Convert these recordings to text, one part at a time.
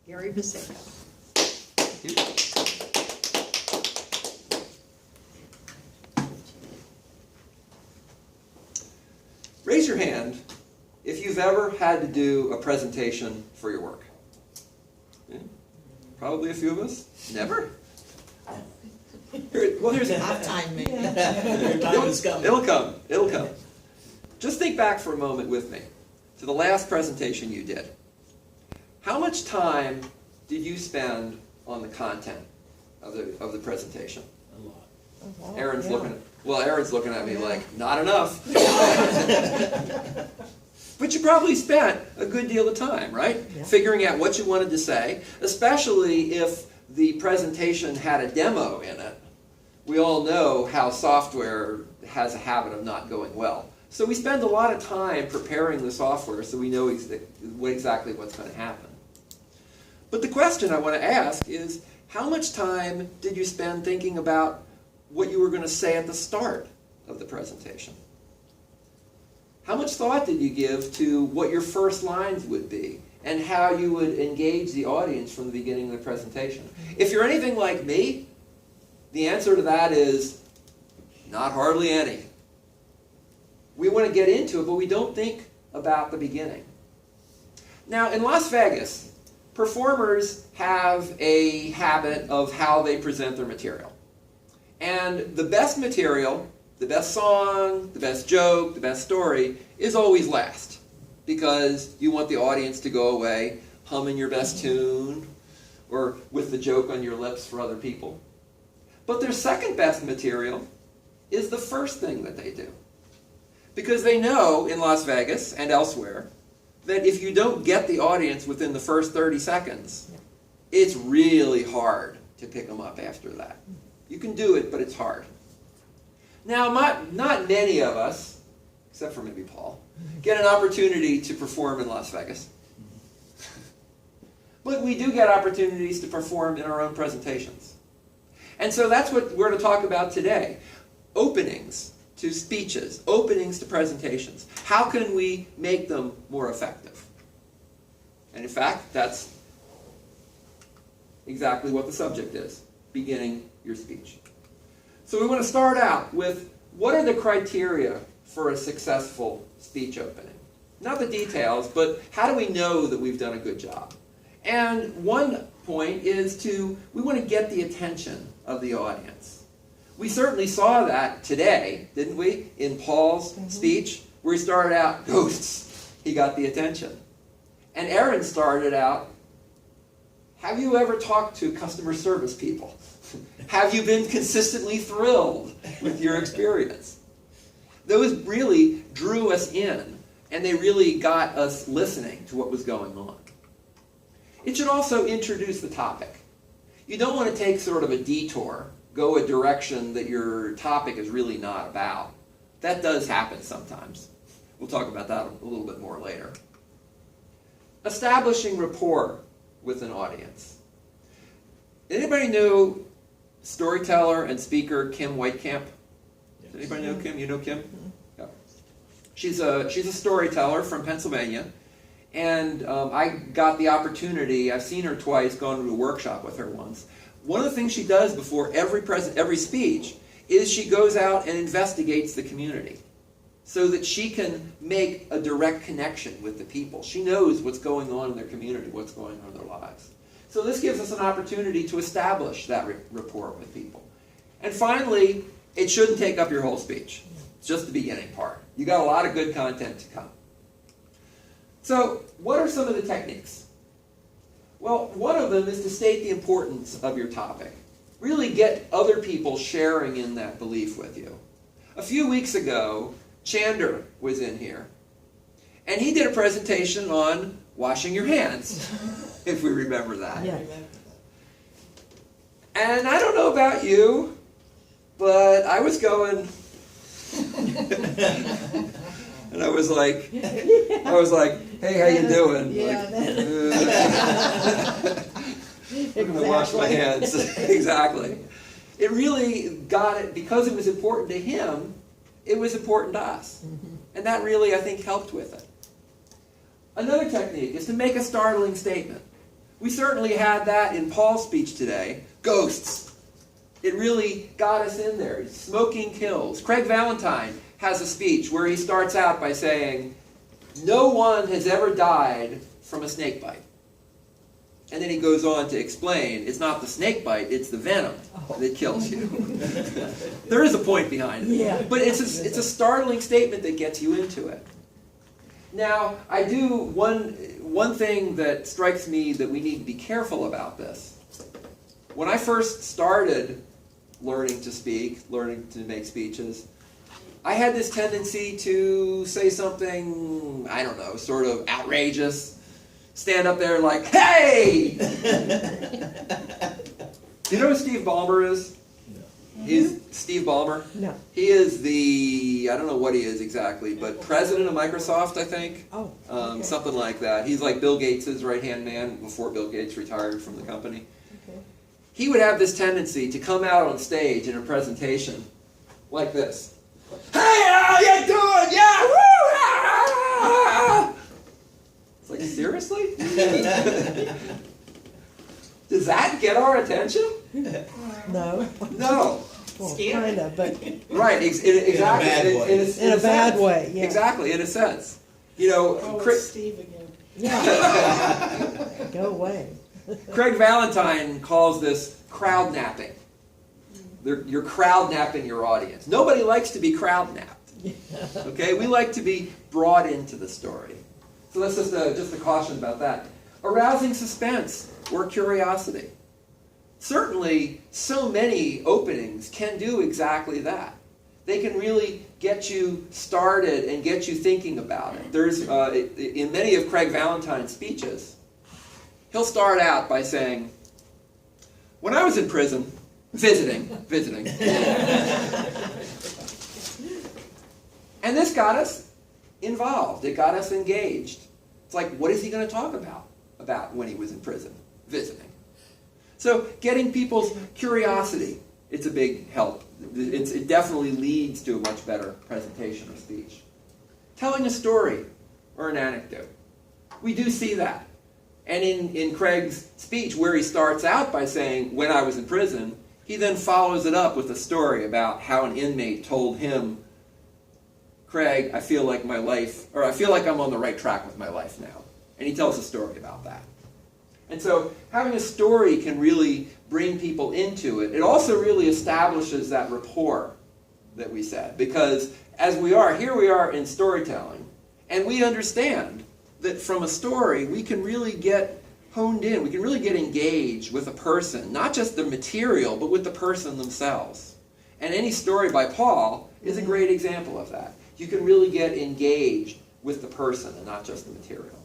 Gary Vaseko. Raise your hand if you've ever had to do a presentation for your work. Yeah? Probably a few of us. Never? Here's Half time, maybe. Your time is coming. It'll come. It'll come. Just think back for a moment with me to the last presentation you did. How much time did you spend on the content of the presentation? A lot. Aaron's looking at me like, not enough. But you probably spent a good deal of time, right? Yeah. Figuring out what you wanted to say, especially if the presentation had a demo in it. We all know how software has a habit of not going well. So we spend a lot of time preparing the software so we know exactly what's going to happen. But the question I want to ask is, how much time did you spend thinking about what you were going to say at the start of the presentation? How much thought did you give to what your first lines would be and how you would engage the audience from the beginning of the presentation? If you're anything like me, the answer to that is not hardly any. We want to get into it, but we don't think about the beginning. Now, in Las Vegas, performers have a habit of how they present their material. And the best material, the best song, the best joke, the best story is always last, because you want the audience to go away humming your best tune or with the joke on your lips for other people. But their second best material is the first thing that they do, because they know in Las Vegas and elsewhere that if you don't get the audience within the first 30 seconds, it's really hard to pick them up after that. You can do it, but it's hard. Now, not many of us, except for maybe Paul, get an opportunity to perform in Las Vegas. But we do get opportunities to perform in our own presentations. And so that's what we're going to talk about today. Openings to speeches, openings to presentations. How can we make them more effective? And in fact, that's exactly what the subject is, beginning your speech. So we want to start out with, what are the criteria for a successful speech opening? Not the details, but how do we know that we've done a good job? And one point is we want to get the attention of the audience. We certainly saw that today, didn't we, in Paul's speech, where he started out, ghosts, he got the attention. And Aaron started out, have you ever talked to customer service people? Have you been consistently thrilled with your experience? Those really drew us in, and they really got us listening to what was going on. It should also introduce the topic. You don't want to take sort of a detour, go a direction that your topic is really not about. That does happen sometimes. We'll talk about that a little bit more later. Establishing rapport with an audience. Anybody know storyteller and speaker Kim Whitecamp? Does anybody know Kim? You know Kim? Yeah. She's a storyteller from Pennsylvania. And I got the opportunity, I've seen her twice, gone to a workshop with her once. One of the things she does before every speech is she goes out and investigates the community so that she can make a direct connection with the people. She knows what's going on in their community, what's going on in their lives. So this gives us an opportunity to establish that rapport with people. And finally, it shouldn't take up your whole speech. It's just the beginning part. You got a lot of good content to come. So, what are some of the techniques? Well, one of them is to state the importance of your topic. Really get other people sharing in that belief with you. A few weeks ago, Chander was in here, and he did a presentation on washing your hands, if we remember that. Yeah. And I don't know about you, but I was going... And I was like, hey, how you doing? Yeah, I'm going to wash my hands. Exactly. It really got it, because it was important to him, it was important to us. Mm-hmm. And that really, I think, helped with it. Another technique is to make a startling statement. We certainly had that in Paul's speech today. Ghosts. It really got us in there. Smoking kills. Craig Valentine has a speech where he starts out by saying, no one has ever died from a snake bite. And then he goes on to explain, it's not the snake bite, it's the venom that kills you. There is a point behind it. Yeah. But it's a startling statement that gets you into it. Now, I do one thing that strikes me that we need to be careful about this. When I first started learning to speak, learning to make speeches, I had this tendency to say something, I don't know, sort of outrageous, stand up there like, hey! Do you know who Steve Ballmer is? He's Steve Ballmer? No. He is the, I don't know what he is exactly, but president of Microsoft, I think. Oh. Okay. Something like that. He's like Bill Gates' right-hand man before Bill Gates retired from the company. Okay. He would have this tendency to come out on stage in a presentation like this. Hey, how you doing? Yeah, woo! Ah! It's like, seriously? Does that get our attention? No. No. Well, kind of, but Right, exactly. in a bad way, yeah. Exactly, in a sense. You know, It's Steve again. yeah. Go away. Craig Valentine calls this crowd napping. You're crowd napping your audience. Nobody likes to be crowd napped. Okay, we like to be brought into the story. So that's just a caution about that. Arousing suspense or curiosity. Certainly, so many openings can do exactly that. They can really get you started and get you thinking about it. There's in many of Craig Valentine's speeches, he'll start out by saying, when I was in prison, visiting. And this got us involved. It got us engaged. It's like, what is he going to talk about when he was in prison? Visiting. So getting people's curiosity, it's a big help. It definitely leads to a much better presentation or speech. Telling a story or an anecdote. We do see that. And in Craig's speech, where he starts out by saying, when I was in prison, he then follows it up with a story about how an inmate told him, Craig, I feel like I'm on the right track with my life now. And he tells a story about that. And so having a story can really bring people into it. It also really establishes that rapport that we said. Because here we are in storytelling, and we understand that from a story we can really get honed in, we can really get engaged with a person, not just the material, but with the person themselves. And any story by Paul is a great example of that. You can really get engaged with the person and not just the material.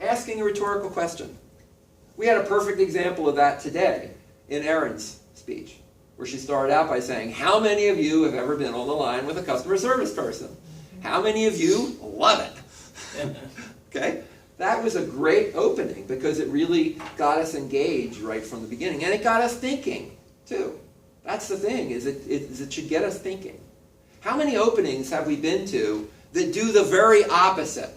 Asking a rhetorical question. We had a perfect example of that today in Erin's speech, where she started out by saying, how many of you have ever been on the line with a customer service person? How many of you love it? Okay? That was a great opening because it really got us engaged right from the beginning. And it got us thinking, too. That's the thing, is it should get us thinking. How many openings have we been to that do the very opposite?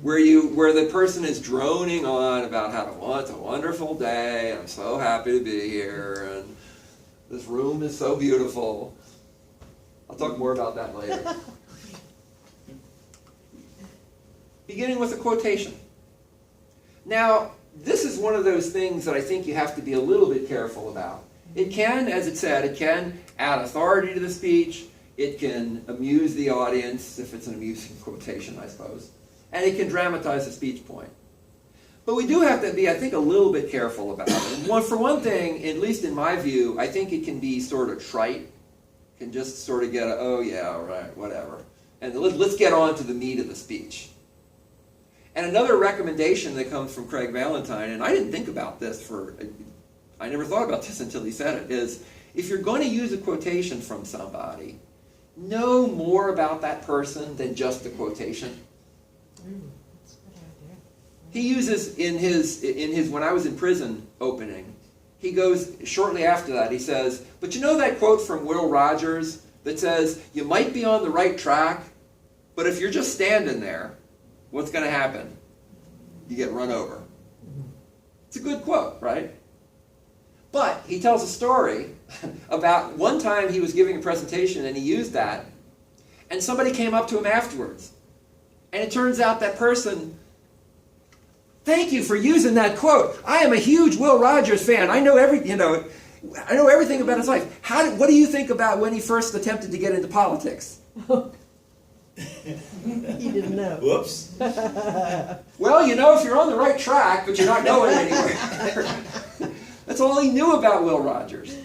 Where the person is droning on about how it's a wonderful day, I'm so happy to be here, and this room is so beautiful. I'll talk more about that later. Beginning with a quotation. Now, this is one of those things that I think you have to be a little bit careful about. It can, as it said, it can add authority to the speech. It can amuse the audience, if it's an amusing quotation, I suppose. And it can dramatize the speech point. But we do have to be, I think, a little bit careful about it. And for one thing, at least in my view, I think it can be sort of trite. It can just sort of get oh yeah, right, whatever. And let's get on to the meat of the speech. And another recommendation that comes from Craig Valentine, and I didn't think about this I never thought about this until he said it, is if you're going to use a quotation from somebody, know more about that person than just the quotation. That's a good idea. He uses in his when I was in prison opening, he goes shortly after that, he says, but you know that quote from Will Rogers that says, you might be on the right track, but if you're just standing there, what's going to happen? You get run over. It's a good quote, right? But he tells a story about one time he was giving a presentation and he used that, and somebody came up to him afterwards. And it turns out that person, thank you for using that quote. I am a huge Will Rogers fan. I know everything about his life. What do you think about when he first attempted to get into politics? He didn't know. Whoops. Well, if you're on the right track, but you're not going anywhere. That's all he knew about Will Rogers.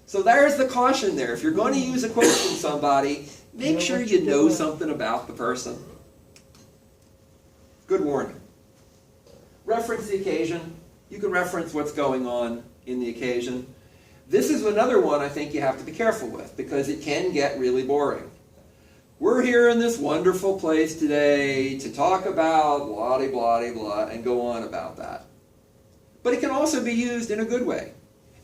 So there's the caution there. If you're going to use a quote from somebody, make sure you know something about the person. Good warning. Reference the occasion. You can reference what's going on in the occasion. This is another one I think you have to be careful with because it can get really boring. We're here in this wonderful place today to talk about blah, blah, blah, and go on about that. But it can also be used in a good way.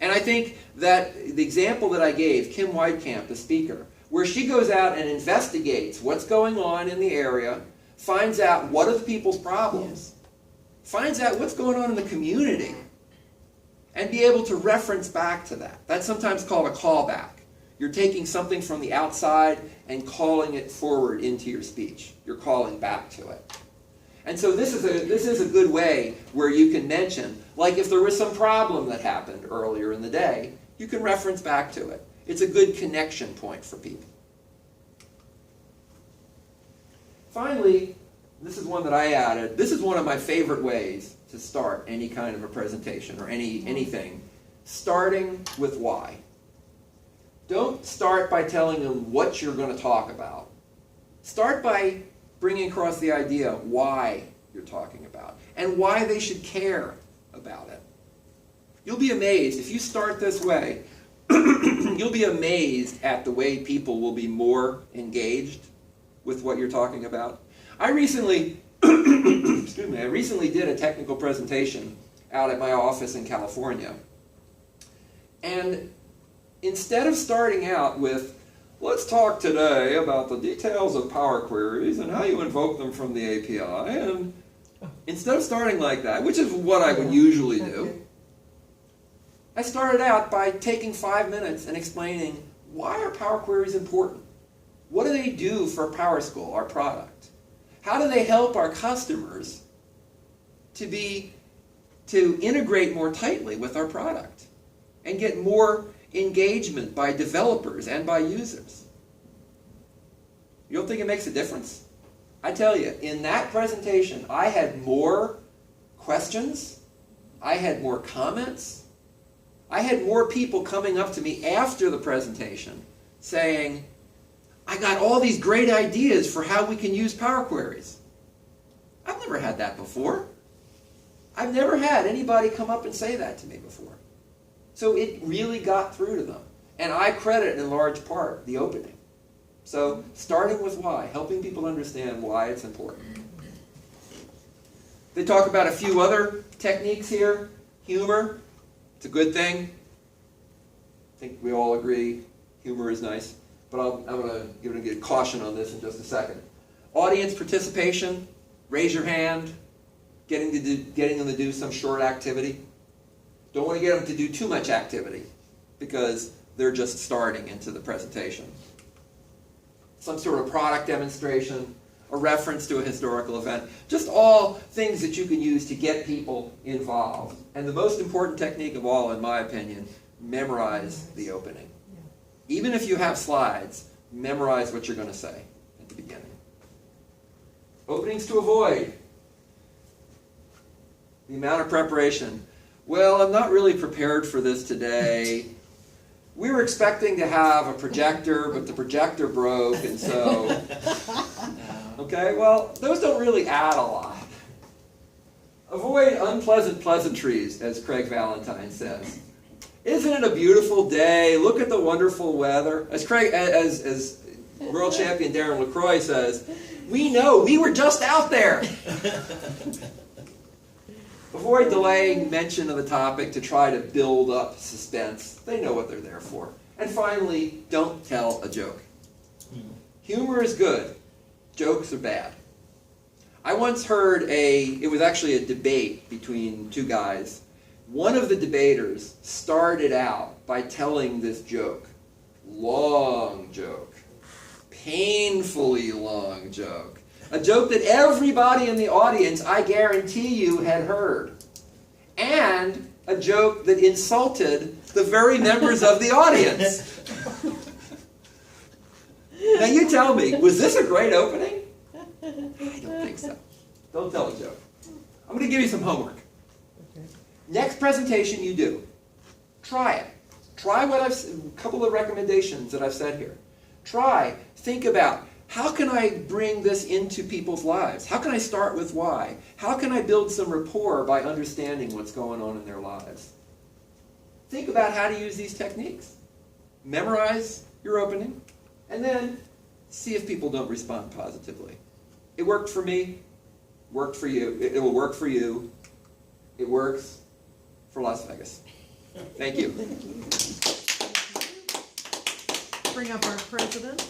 And I think that the example that I gave, Kim Weitkamp, the speaker, where she goes out and investigates what's going on in the area, finds out what are the people's problems, finds out what's going on in the community, and be able to reference back to that. That's sometimes called a callback. You're taking something from the outside and calling it forward into your speech. You're calling back to it. And so this is a good way where you can mention, like if there was some problem that happened earlier in the day, you can reference back to it. It's a good connection point for people. Finally, this is one that I added. This is one of my favorite ways to start any kind of a presentation or anything. Starting with why. Don't start by telling them what you're going to talk about. Start by bringing across the idea why you're talking about and why they should care about it. You'll be amazed. If you start this way, you'll be amazed at the way people will be more engaged with what you're talking about. I recently did a technical presentation out at my office in California. And instead of starting out with, let's talk today about the details of Power Queries and how you invoke them from the API, and instead of starting like that, which is what I would usually do, I started out by taking 5 minutes and explaining why are Power Queries important? What do they do for PowerSchool, our product? How do they help our customers to integrate more tightly with our product and get more engagement by developers and by users? You don't think it makes a difference? I tell you, in that presentation, I had more questions, I had more comments, I had more people coming up to me after the presentation saying, I got all these great ideas for how we can use Power Queries. I've never had that before. I've never had anybody come up and say that to me before. So it really got through to them. And I credit in large part the opening. So starting with why, helping people understand why it's important. They talk about a few other techniques here. Humor, it's a good thing. I think we all agree humor is nice. But I'm going to get caution on this in just a second. Audience participation, raise your hand, getting them to do some short activity. Don't want to get them to do too much activity because they're just starting into the presentation. Some sort of product demonstration, a reference to a historical event, just all things that you can use to get people involved. And the most important technique of all, in my opinion, memorize the opening. Even if you have slides, memorize what you're going to say at the beginning. Openings to avoid. The amount of preparation. Well, I'm not really prepared for this today. We were expecting to have a projector, but the projector broke, and so... Okay, well, those don't really add a lot. Avoid unpleasant pleasantries, as Craig Valentine says. Isn't it a beautiful day? Look at the wonderful weather. As world champion Darren Lacroix says, we know, we were just out there. Avoid delaying mention of the topic to try to build up suspense. They know what they're there for. And finally, don't tell a joke. Humor is good. Jokes are bad. I once heard it was actually a debate between two guys. One of the debaters started out by telling this joke. Long joke. Painfully long joke. A joke that everybody in the audience, I guarantee you, had heard. And a joke that insulted the very members of the audience. Now you tell me, was this a great opening? I don't think so. Don't tell a joke. I'm going to give you some homework. Okay. Next presentation you do, try it. Try a couple of recommendations that I've said here. Think about, how can I bring this into people's lives? How can I start with why? How can I build some rapport by understanding what's going on in their lives? Think about how to use these techniques. Memorize your opening, and then see if people don't respond positively. It worked for me, worked for you. It will work for you. It works for Las Vegas. Thank you. Bring up our president.